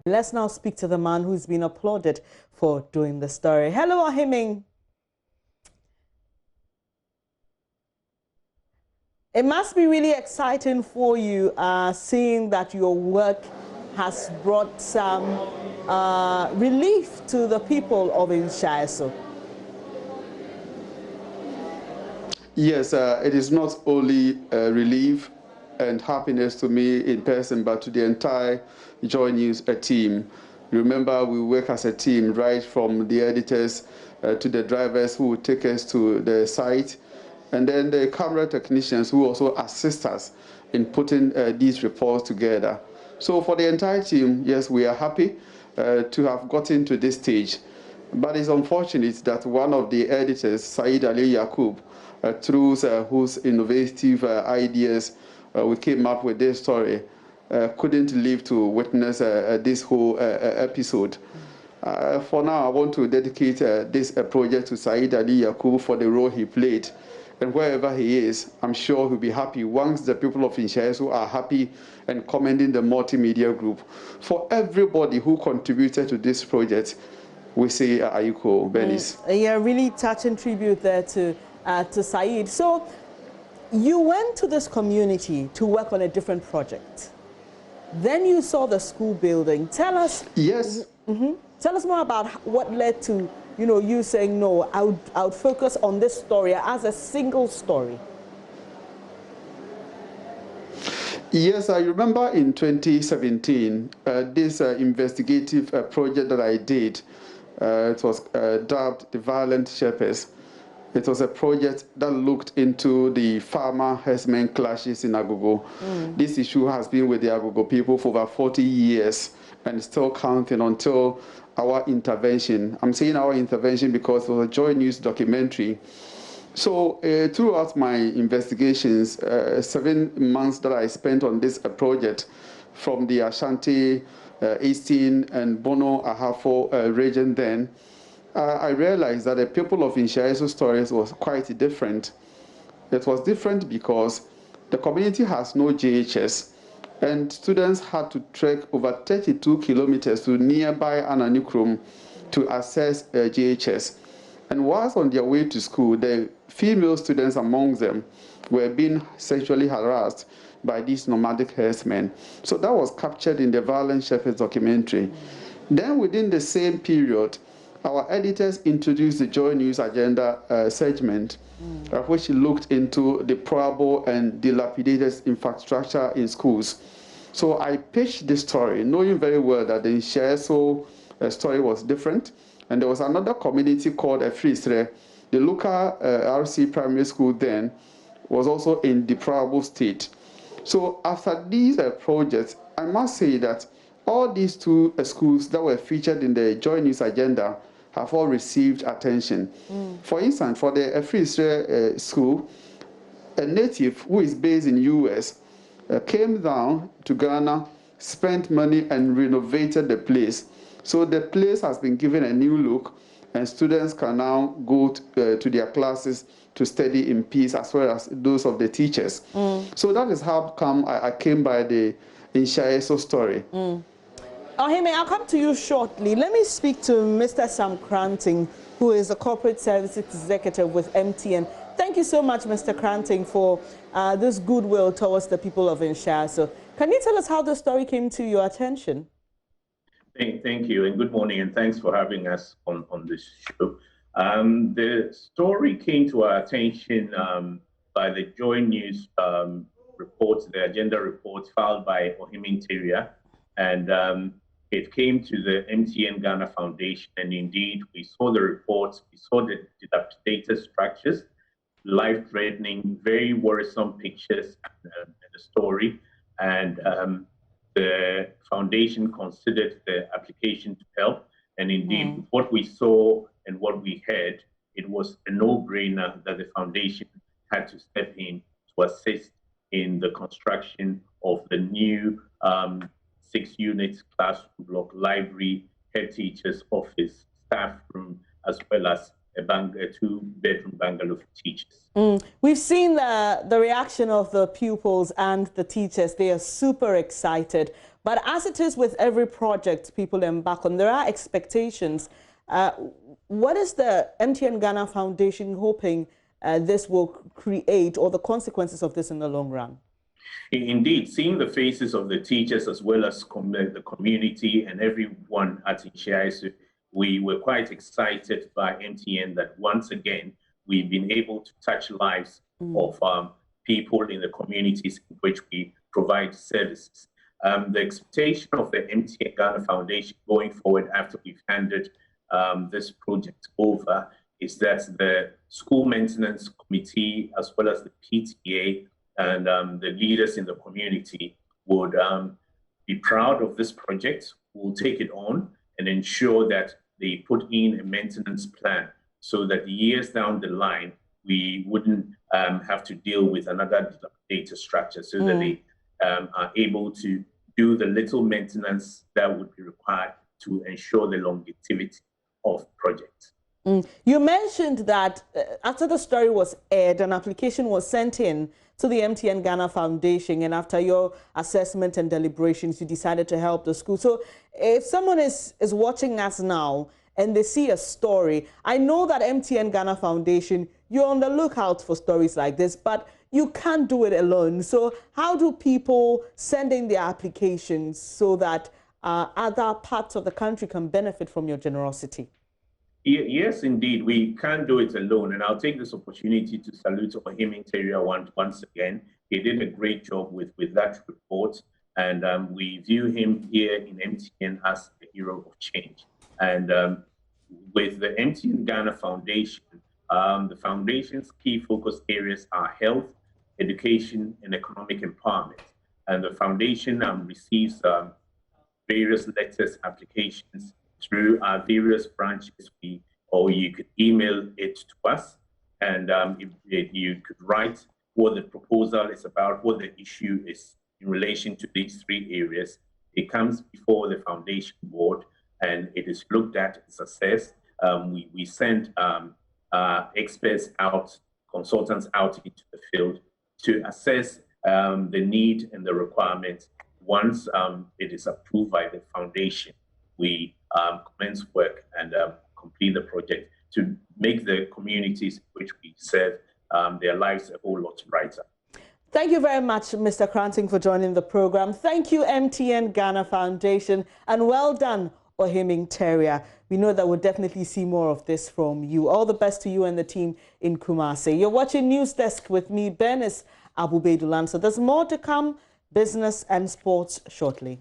Let's now speak to the man who's been applauded for doing the story. Hello, Ahiming. It must be really exciting for you seeing that your work has brought some relief to the people of Inshaiso. Yes, it is not only relief and happiness to me in person, but to the entire JoyNews team. Remember, we work as a team, right from the editors to the drivers who will take us to the site, and then the camera technicians who also assist us in putting these reports together. So for the entire team, yes, we are happy to have gotten to this stage. But it's unfortunate that one of the editors, Said Ali Yaqub, through whose innovative ideas we came up with this story, couldn't live to witness this whole episode. For now, I want to dedicate this project to Said Ali Yaqub for the role he played. And wherever he is, I'm sure he'll be happy once the people of Inshaiso are happy and commending the multimedia group. For everybody who contributed to this project, we say Ayuko, Benis. Yeah, really touching tribute there to Said. So you went to this community to work on a different project. Then you saw the school building. Tell us. Yes. Tell us more about what led to you saying no. I would focus on this story as a single story. Yes, I remember in 2017 this investigative project that I did. It was dubbed the Violent Shepherds. It was a project that looked into the farmer-herdsmen clashes in Agogo. This issue has been with the Agogo people for over 40 years and still counting until our intervention. I'm saying our intervention because it was a JoyNews documentary. So throughout my investigations, 7 months that I spent on this project from the Ashanti, Eastern and Bono Ahafo region then, I realized that the people of Inshaiso stories was quite different. It was different because the community has no JHS, and students had to trek over 32 kilometers to nearby Ananukrum to access JHS. And whilst on their way to school, the female students among them were being sexually harassed by these nomadic herdsmen. So that was captured in the Violent Shepherds documentary. Then within the same period, our editors introduced the JoyNews agenda segment, which looked into the deplorable and dilapidated infrastructure in schools. So I pitched this story, knowing very well that the Inshaiso story was different. And there was another community called Efrisre. The local RC primary school then was also in deplorable state. So after these projects, I must say that all these two schools that were featured in the JoyNews agenda have all received attention. For instance, for the Efrisre school, a native who is based in US came down to Ghana, spent money and renovated the place. So the place has been given a new look, and students can now go to their classes to study in peace, as well as those of the teachers. So that is how come I came by the Inshaiso story. Ahime, I'll come to you shortly. Let me speak to Mr. Sam Cranting, who is a corporate service executive with MTN. Thank you so much, Mr. Cranting, for this goodwill towards the people of Inshaiso. Can you tell us how the story came to your attention? Thank you, and good morning, and thanks for having us on this show. The story came to our attention by the JoyNews reports, the agenda reports filed by Ohiming Teria, and it came to the MTN Ghana Foundation, and indeed we saw the reports, we saw the dilapidated structures, life-threatening, very worrisome pictures in the story, and the foundation considered the application to help. And indeed, what we saw and what we heard, it was a no-brainer that the foundation had to step in to assist in the construction of the new 6 units classroom block, library, head teacher's office, staff room, as well as a two-bedroom bungalow for teachers. We've seen the reaction of the pupils and the teachers. They are super excited. But as it is with every project people embark on, there are expectations. What is the MTN Ghana Foundation hoping this will create, or the consequences of this in the long run? Indeed, seeing the faces of the teachers as well as the community and everyone at Inshiaisu, we were quite excited by MTN that once again, we've been able to touch lives of people in the communities in which we provide services. The expectation of the MTN Ghana Foundation going forward after we've handed this project over is that the school maintenance committee as well as the PTA and the leaders in the community would be proud of this project, will take it on and ensure that they put in a maintenance plan so that years down the line, we wouldn't have to deal with another data structure, so that they are able to do the little maintenance that would be required to ensure the longevity of projects. You mentioned that after the story was aired, an application was sent in to the MTN Ghana Foundation, and after your assessment and deliberations, you decided to help the school. So if someone is watching us now and they see a story, I know that MTN Ghana Foundation, you're on the lookout for stories like this, but you can't do it alone. So how do people send in their applications so that other parts of the country can benefit from your generosity? Yes, indeed, we can't do it alone. And I'll take this opportunity to salute Ohiming Teria once again. He did a great job with that report. And we view him here in MTN as a hero of change. And with the MTN Ghana Foundation, the foundation's key focus areas are health, education, and economic empowerment. And the foundation receives various letters, applications through our various branches, or you could email it to us, and you could write what the proposal is about, what the issue is in relation to these three areas. It comes before the foundation board, and it is looked at, it's assessed. We send experts out, consultants out into the field to assess the need and the requirements. Once it is approved by the foundation, we commence work and complete the project to make the communities which we serve their lives a whole lot brighter. Thank you very much, Mr. Cranting, for joining the program. Thank you, MTN Ghana Foundation, and well done, Ohiming Teria. We know that we'll definitely see more of this from you. All the best to you and the team in Kumasi. You're watching News Desk with me, Bernice Abubedulan. So there's more to come, business and sports shortly.